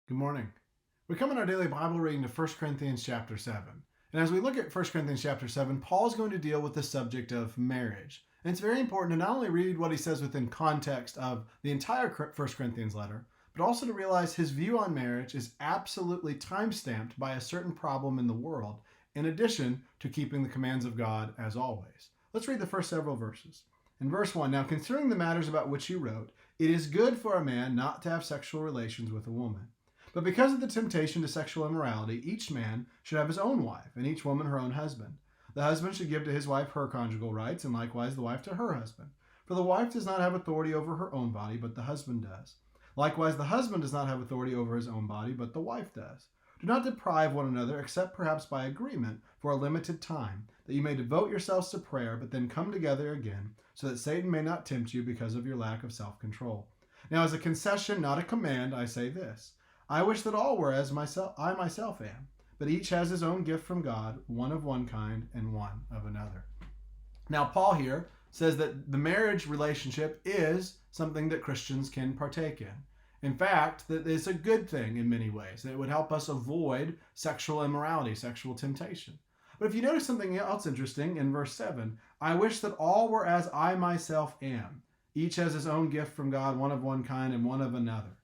Good morning. We come in our daily Bible reading to 1 Corinthians chapter 7. And as we look at 1 Corinthians chapter 7, Paul is going to deal with the subject of marriage. And it's very important to not only read what he says within context of the entire 1 Corinthians letter, but also to realize his view on marriage is absolutely time-stamped by a certain problem in the world, in addition to keeping the commands of God as always. Let's read the first several verses. In verse 1, now considering the matters about which you wrote, it is good for a man not to have sexual relations with a woman. But because of the temptation to sexual immorality, each man should have his own wife, and each woman her own husband. The husband should give to his wife her conjugal rights, and likewise the wife to her husband. For the wife does not have authority over her own body, but the husband does. Likewise, the husband does not have authority over his own body, but the wife does. Do not deprive one another, except perhaps by agreement, for a limited time, that you may devote yourselves to prayer, but then come together again, so that Satan may not tempt you because of your lack of self-control. Now, as a concession, not a command, I say this. I wish that all were as I myself am, but each has his own gift from God, one of one kind and one of another. Now, Paul here says that the marriage relationship is something that Christians can partake in. In fact, that it's a good thing in many ways. It would help us avoid sexual immorality, sexual temptation. But if you notice something else interesting in verse 7, I wish that all were as I myself am. Each has his own gift from God, one of one kind and one of another.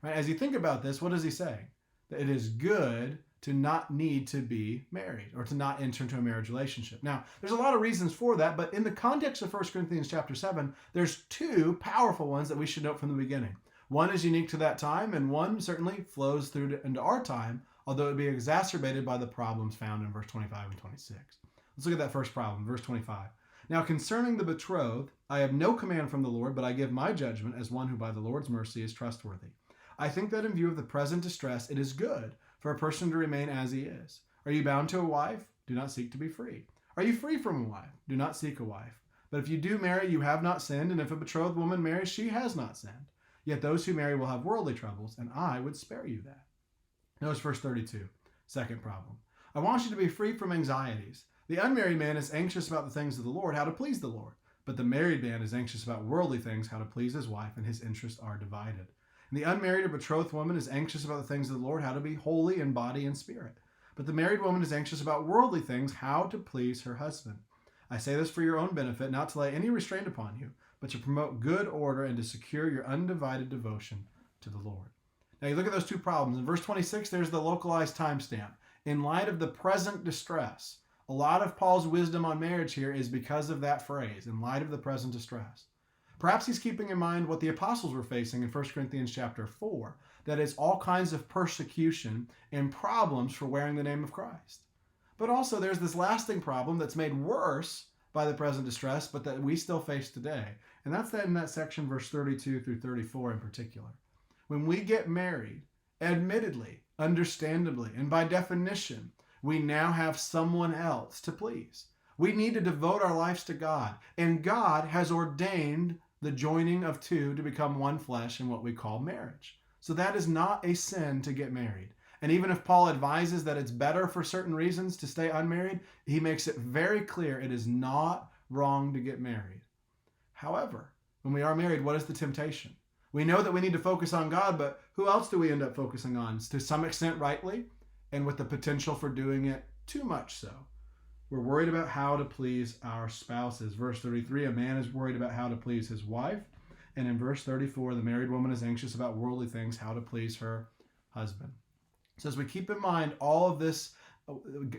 Right? As you think about this, what is he saying? That it is good to not need to be married or to not enter into a marriage relationship. Now, there's a lot of reasons for that, but in the context of 1 Corinthians chapter 7, there's two powerful ones that we should note from the beginning. One is unique to that time, and one certainly flows through into our time, although it would be exacerbated by the problems found in verse 25 and 26. Let's look at that first problem, verse 25. Now concerning the betrothed, I have no command from the Lord, but I give my judgment as one who by the Lord's mercy is trustworthy. I think that in view of the present distress, it is good for a person to remain as he is. Are you bound to a wife? Do not seek to be free. Are you free from a wife? Do not seek a wife. But if you do marry, you have not sinned, and if a betrothed woman marries, she has not sinned. Yet those who marry will have worldly troubles, and I would spare you that. Notice verse 32, second problem. I want you to be free from anxieties. The unmarried man is anxious about the things of the Lord, how to please the Lord. But the married man is anxious about worldly things, how to please his wife, and his interests are divided. And the unmarried or betrothed woman is anxious about the things of the Lord, how to be holy in body and spirit. But the married woman is anxious about worldly things, how to please her husband. I say this for your own benefit, not to lay any restraint upon you, but to promote good order and to secure your undivided devotion to the Lord. Now you look at those two problems. In verse 26, there's the localized timestamp. In light of the present distress, a lot of Paul's wisdom on marriage here is because of that phrase, in light of the present distress. Perhaps he's keeping in mind what the apostles were facing in 1 Corinthians chapter 4, that is all kinds of persecution and problems for wearing the name of Christ. But also there's this lasting problem that's made worse by the present distress, but that we still face today. And that's that in that section, verse 32 through 34 in particular. When we get married, admittedly, understandably, and by definition, we now have someone else to please. We need to devote our lives to God, and God has ordained the joining of two to become one flesh in what we call marriage. So that is not a sin to get married. And even if Paul advises that it's better for certain reasons to stay unmarried, he makes it very clear it is not wrong to get married. However, when we are married, what is the temptation? We know that we need to focus on God, but who else do we end up focusing on? To some extent rightly, and with the potential for doing it too much so. We're worried about how to please our spouses. Verse 33, a man is worried about how to please his wife. And in verse 34, the married woman is anxious about worldly things, how to please her husband. So as we keep in mind all of this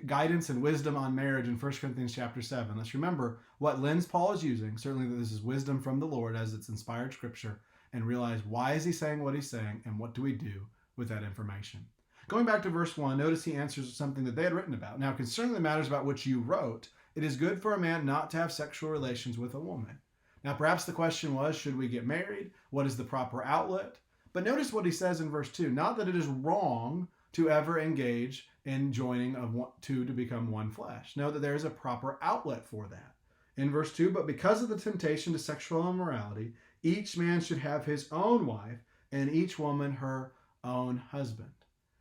guidance and wisdom on marriage in 1 Corinthians chapter 7, let's remember what lens Paul is using. Certainly that this is wisdom from the Lord as it's inspired scripture, and realize why is he saying what he's saying and what do we do with that information. Going back to verse 1, notice he answers something that they had written about. Now, concerning the matters about which you wrote, it is good for a man not to have sexual relations with a woman. Now, perhaps the question was, should we get married? What is the proper outlet? But notice what he says in verse 2. Not that it is wrong to ever engage in joining of two to become one flesh. Know that there is a proper outlet for that. In verse 2, but because of the temptation to sexual immorality, each man should have his own wife and each woman her own husband.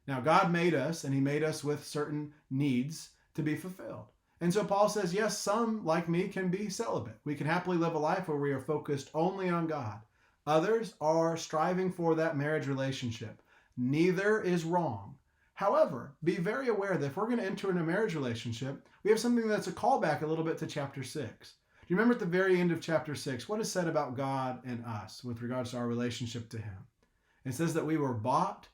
Now, God made us, and he made us with certain needs to be fulfilled. And so Paul says, yes, some, like me, can be celibate. We can happily live a life where we are focused only on God. Others are striving for that marriage relationship. Neither is wrong. However, be very aware that if we're going to enter in a marriage relationship, we have something that's a callback a little bit to chapter 6. Do you remember at the very end of chapter 6, what is said about God and us with regards to our relationship to him? It says that we were bought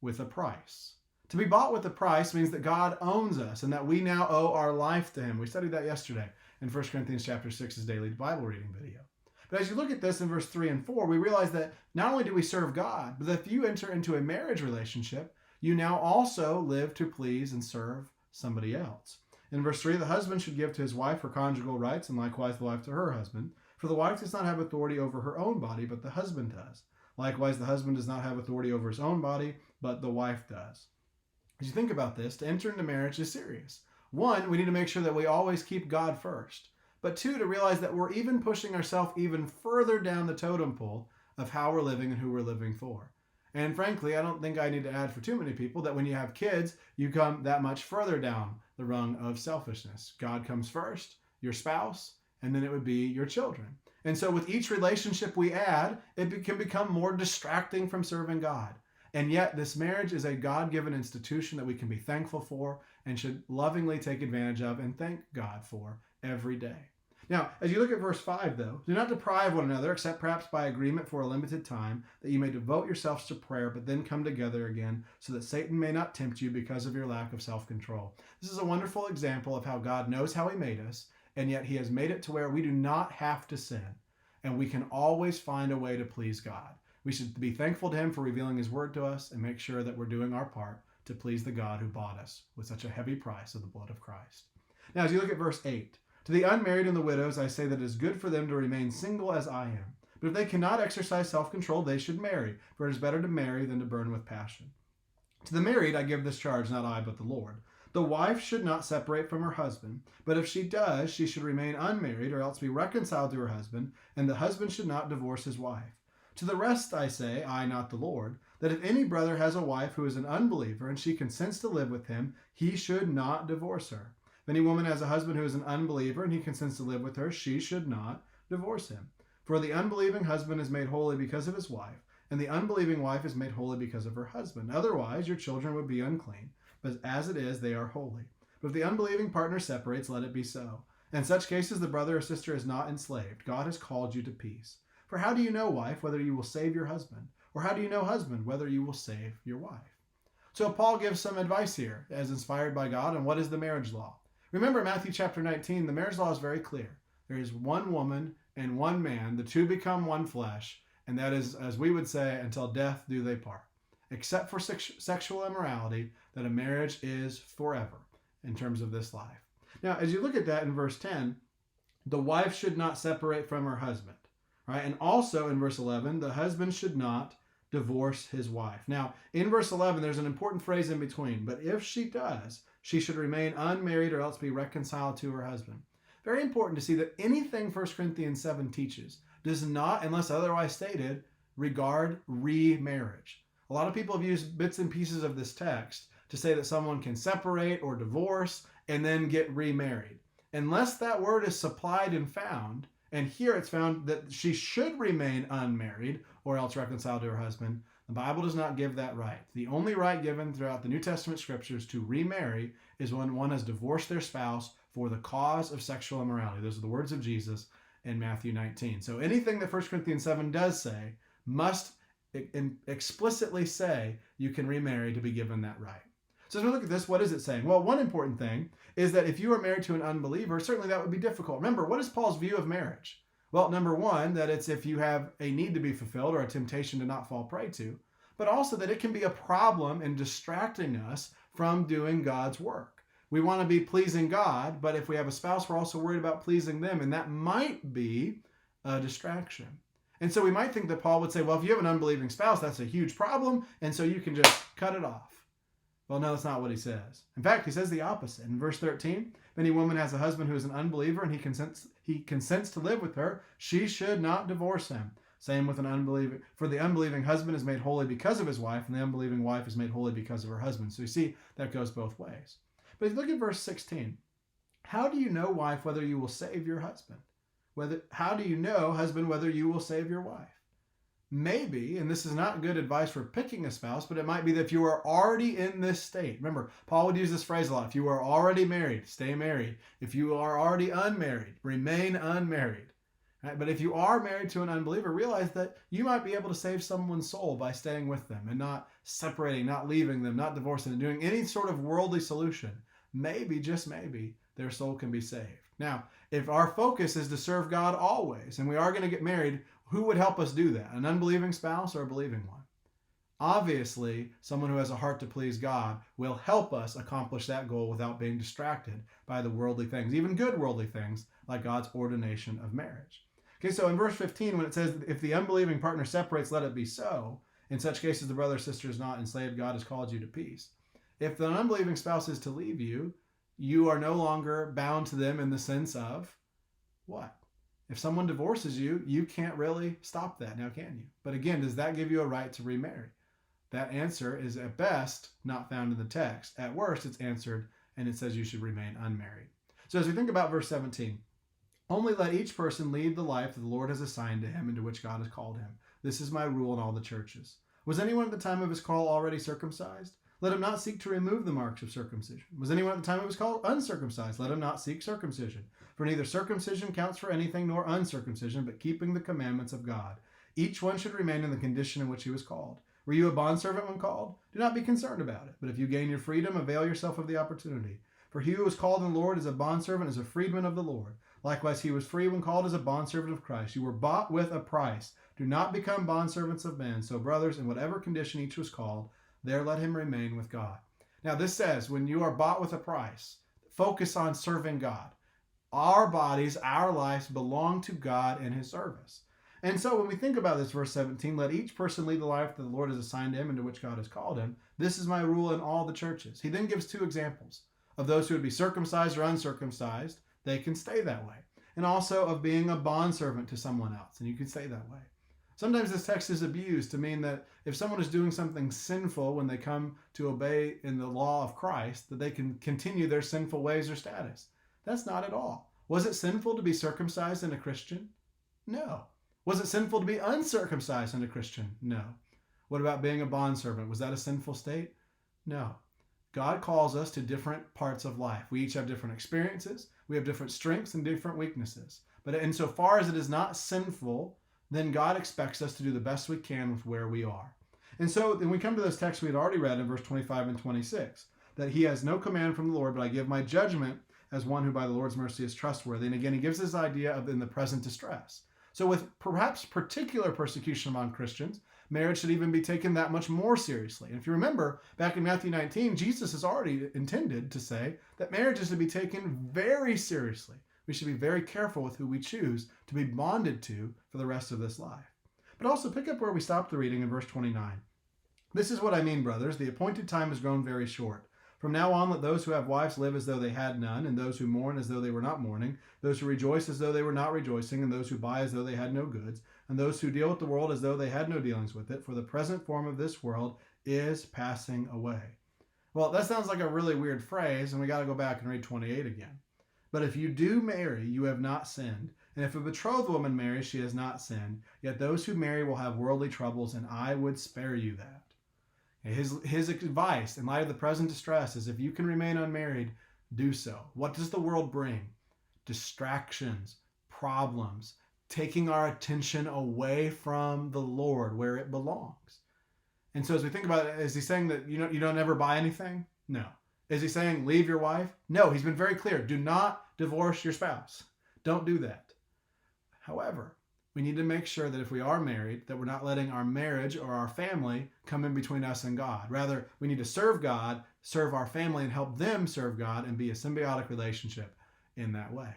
with a price. To be bought with a price means that God owns us and that we now owe our life to him. We studied that yesterday in 1 Corinthians chapter 6's daily Bible reading video. But as you look at this in verse 3 and 4, we realize that not only do we serve God, but if you enter into a marriage relationship, you now also live to please and serve somebody else. In verse 3, the husband should give to his wife her conjugal rights, and likewise the wife to her husband. For the wife does not have authority over her own body, but the husband does. Likewise, the husband does not have authority over his own body, but the wife does. As you think about this, to enter into marriage is serious. One, we need to make sure that we always keep God first. But two, to realize that we're even pushing ourselves even further down the totem pole of how we're living and who we're living for. And frankly, I don't think I need to add for too many people that when you have kids, you come that much further down the rung of selfishness. God comes first, your spouse, and then it would be your children. And so with each relationship we add, it can become more distracting from serving God. And yet this marriage is a God-given institution that we can be thankful for and should lovingly take advantage of and thank God for every day. Now, as you look at verse 5, though, do not deprive one another, except perhaps by agreement for a limited time, that you may devote yourselves to prayer, but then come together again, so that Satan may not tempt you because of your lack of self-control. This is a wonderful example of how God knows how he made us, and yet he has made it to where we do not have to sin, and we can always find a way to please God. We should be thankful to him for revealing his word to us and make sure that we're doing our part to please the God who bought us with such a heavy price of the blood of Christ. Now, as you look at verse 8, to the unmarried and the widows, I say that it is good for them to remain single as I am. But if they cannot exercise self-control, they should marry, for it is better to marry than to burn with passion. To the married, I give this charge, not I, but the Lord. The wife should not separate from her husband, but if she does, she should remain unmarried or else be reconciled to her husband, and the husband should not divorce his wife. To the rest I say, I, not the Lord, that if any brother has a wife who is an unbeliever and she consents to live with him, he should not divorce her. If any woman has a husband who is an unbeliever and he consents to live with her, she should not divorce him. For the unbelieving husband is made holy because of his wife, and the unbelieving wife is made holy because of her husband. Otherwise, your children would be unclean, but as it is, they are holy. But if the unbelieving partner separates, let it be so. In such cases, the brother or sister is not enslaved. God has called you to peace. For how do you know, wife, whether you will save your husband? Or how do you know, husband, whether you will save your wife? So Paul gives some advice here, as inspired by God, on what is the marriage law. Remember Matthew chapter 19, the marriage law is very clear. There is one woman and one man, the two become one flesh, and that is, as we would say, until death do they part. Except for sexual immorality, that a marriage is forever in terms of this life. Now, as you look at that in verse 10, the wife should not separate from her husband, right? And also in verse 11, the husband should not divorce his wife. Now, in verse 11, there's an important phrase in between, but if she does, she should remain unmarried or else be reconciled to her husband. Very important to see that anything 1 Corinthians 7 teaches does not, unless otherwise stated, regard remarriage. A lot of people have used bits and pieces of this text to say that someone can separate or divorce and then get remarried. Unless that word is supplied and found, and here it's found that she should remain unmarried or else reconciled to her husband, the Bible does not give that right. The only right given throughout the New Testament scriptures to remarry is when one has divorced their spouse for the cause of sexual immorality. Those are the words of Jesus in Matthew 19. So anything that 1 Corinthians 7 does say must explicitly say you can remarry to be given that right. So as we look at this, what is it saying? Well, one important thing is that if you are married to an unbeliever, certainly that would be difficult. Remember, what is Paul's view of marriage? Well, number one, that it's if you have a need to be fulfilled or a temptation to not fall prey to, but also that it can be a problem in distracting us from doing God's work. We want to be pleasing God, but if we have a spouse, we're also worried about pleasing them, and that might be a distraction. And so we might think that Paul would say, well, if you have an unbelieving spouse, that's a huge problem, and so you can just cut it off. Well, no, that's not what he says. In fact, he says the opposite. In verse 13, if any woman has a husband who is an unbeliever and he consents to live with her, she should not divorce him. Same with an unbelieving. For the unbelieving husband is made holy because of his wife, and the unbelieving wife is made holy because of her husband. So you see, that goes both ways. But if you look at verse 16, how do you know, wife, whether you will save your husband? How do you know, husband, whether you will save your wife? maybe, and this is not good advice for picking a spouse, but it might be that if you are already in this state, remember, Paul would use this phrase a lot. If you are already married, stay married. If you are already unmarried, remain unmarried. Right? But if you are married to an unbeliever, realize that you might be able to save someone's soul by staying with them and not separating, not leaving them, not divorcing them, doing any sort of worldly solution. Maybe, just maybe, their soul can be saved. Now, if our focus is to serve God always, and we are going to get married, who would help us do that? An unbelieving spouse or a believing one? Obviously, someone who has a heart to please God will help us accomplish that goal without being distracted by the worldly things, even good worldly things, like God's ordination of marriage. Okay, so in verse 15, when it says, if the unbelieving partner separates, let it be so. In such cases, the brother or sister is not enslaved. God has called you to peace. If the unbelieving spouse is to leave you, you are no longer bound to them in the sense of what? If someone divorces you, you can't really stop that now, can you? But again, does that give you a right to remarry? That answer is at best not found in the text. At worst, it's answered and it says you should remain unmarried. So as we think about verse 17, only let each person lead the life that the Lord has assigned to him and to which God has called him. This is my rule in all the churches. Was anyone at the time of his call already circumcised? Let him not seek to remove the marks of circumcision. Was anyone at the time of his call uncircumcised? Let him not seek circumcision. For neither circumcision counts for anything nor uncircumcision, but keeping the commandments of God. Each one should remain in the condition in which he was called. Were you a bondservant when called? Do not be concerned about it. But if you gain your freedom, avail yourself of the opportunity. For he who was called in the Lord as a bondservant is a freedman of the Lord. Likewise, he was free when called as a bondservant of Christ. You were bought with a price. Do not become bondservants of men. So, brothers, in whatever condition each was called, there let him remain with God. Now, this says, when you are bought with a price, focus on serving God. Our bodies, our lives belong to God and his service. And so when we think about this, verse 17, let each person lead the life that the Lord has assigned him and to which God has called him. This is my rule in all the churches. He then gives two examples of those who would be circumcised or uncircumcised. They can stay that way. And also of being a bondservant to someone else, and you can stay that way. Sometimes this text is abused to mean that if someone is doing something sinful when they come to obey in the law of Christ, that they can continue their sinful ways or status. That's not at all. Was it sinful to be circumcised and a Christian? No. Was it sinful to be uncircumcised and a Christian? No. What about being a bondservant? Was that a sinful state? No. God calls us to different parts of life. We each have different experiences. We have different strengths and different weaknesses. But insofar as it is not sinful, then God expects us to do the best we can with where we are. And so then we come to this text we had already read in verse 25 and 26, that he has no command from the Lord, but I give my judgment as one who by the Lord's mercy is trustworthy. And again, he gives this idea of in the present distress. So with perhaps particular persecution among Christians, marriage should even be taken that much more seriously. And if you remember, back in Matthew 19, Jesus has already intended to say that marriage is to be taken very seriously. We should be very careful with who we choose to be bonded to for the rest of this life. But also pick up where we stopped the reading in verse 29. This is what I mean, brothers. The appointed time has grown very short. From now on, let those who have wives live as though they had none, and those who mourn as though they were not mourning, those who rejoice as though they were not rejoicing, and those who buy as though they had no goods, and those who deal with the world as though they had no dealings with it, for the present form of this world is passing away. Well, that sounds like a really weird phrase, and we got to go back and read 28 again. But if you do marry, you have not sinned. And if a betrothed woman marries, she has not sinned. Yet those who marry will have worldly troubles, and I would spare you that. His advice in light of the present distress is if you can remain unmarried, do so. What does the world bring? Distractions, problems, taking our attention away from the Lord where it belongs. And so as we think about it, is he saying that you don't ever buy anything? No. Is he saying leave your wife? No, he's been very clear. Do not divorce your spouse. Don't do that. However, we need to make sure that if we are married, that we're not letting our marriage or our family come in between us and God. Rather, we need to serve God, serve our family, and help them serve God and be a symbiotic relationship in that way.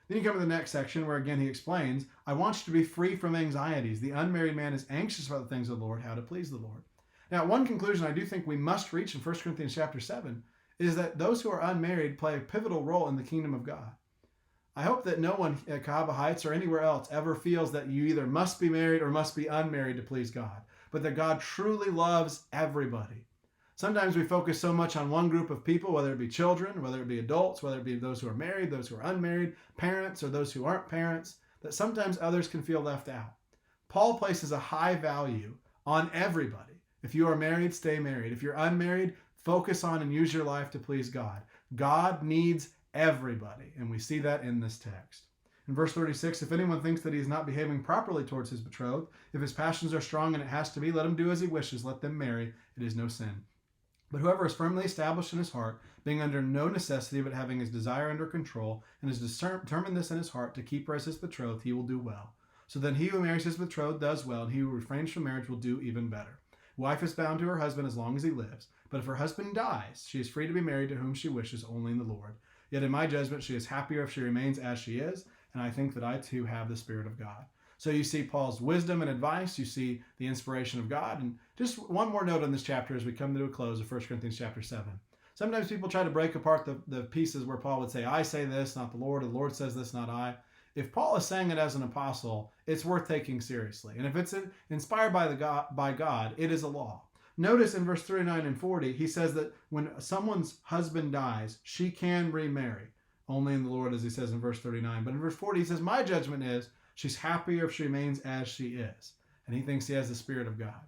Then you come to the next section where, again, he explains, I want you to be free from anxieties. The unmarried man is anxious about the things of the Lord, how to please the Lord. Now, one conclusion I do think we must reach in 1 Corinthians chapter 7 is that those who are unmarried play a pivotal role in the kingdom of God. I hope that no one at Cahaba Heights or anywhere else ever feels that you either must be married or must be unmarried to please God, but that God truly loves everybody. Sometimes we focus so much on one group of people, whether it be children, whether it be adults, whether it be those who are married, those who are unmarried, parents, or those who aren't parents, that sometimes others can feel left out. Paul places a high value on everybody. If you are married, stay married. If you're unmarried, focus on and use your life to please God. God needs everybody, and we see that in this text. In verse 36, if anyone thinks that he is not behaving properly towards his betrothed, if his passions are strong and it has to be, let him do as he wishes, let them marry. It is no sin. But whoever is firmly established in his heart, being under no necessity but having his desire under control, and has determined this in his heart to keep her as his betrothed, he will do well. So then he who marries his betrothed does well, and he who refrains from marriage will do even better. Wife is bound to her husband as long as he lives, but if her husband dies, she is free to be married to whom she wishes, only in the Lord. Yet in my judgment, she is happier if she remains as she is, and I think that I too have the Spirit of God. So you see Paul's wisdom and advice, you see the inspiration of God, and just one more note on this chapter as we come to a close of 1 Corinthians chapter 7. Sometimes people try to break apart the pieces where Paul would say, I say this, not the Lord, or the Lord says this, not I. If Paul is saying it as an apostle, it's worth taking seriously. And if it's inspired by God, it is a law. Notice in verse 39 and 40, he says that when someone's husband dies, she can remarry. Only in the Lord, as he says in verse 39. But in verse 40, he says, my judgment is she's happier if she remains as she is. And he thinks he has the Spirit of God.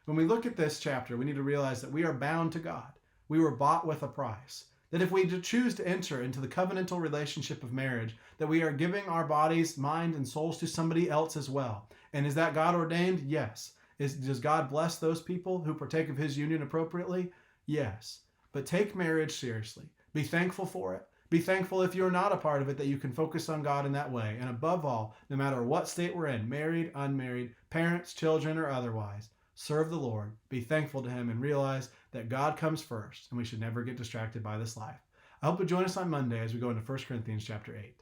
When we look at this chapter, we need to realize that we are bound to God. We were bought with a price. That if we choose to enter into the covenantal relationship of marriage, that we are giving our bodies, mind, and souls to somebody else as well. And is that God ordained? Yes. Does God bless those people who partake of his union appropriately? Yes. But take marriage seriously. Be thankful for it. Be thankful if you're not a part of it, that you can focus on God in that way. And above all, no matter what state we're in, married, unmarried, parents, children, or otherwise, serve the Lord, be thankful to him, and realize that God comes first, and we should never get distracted by this life. I hope you'll join us on Monday as we go into 1 Corinthians chapter 8.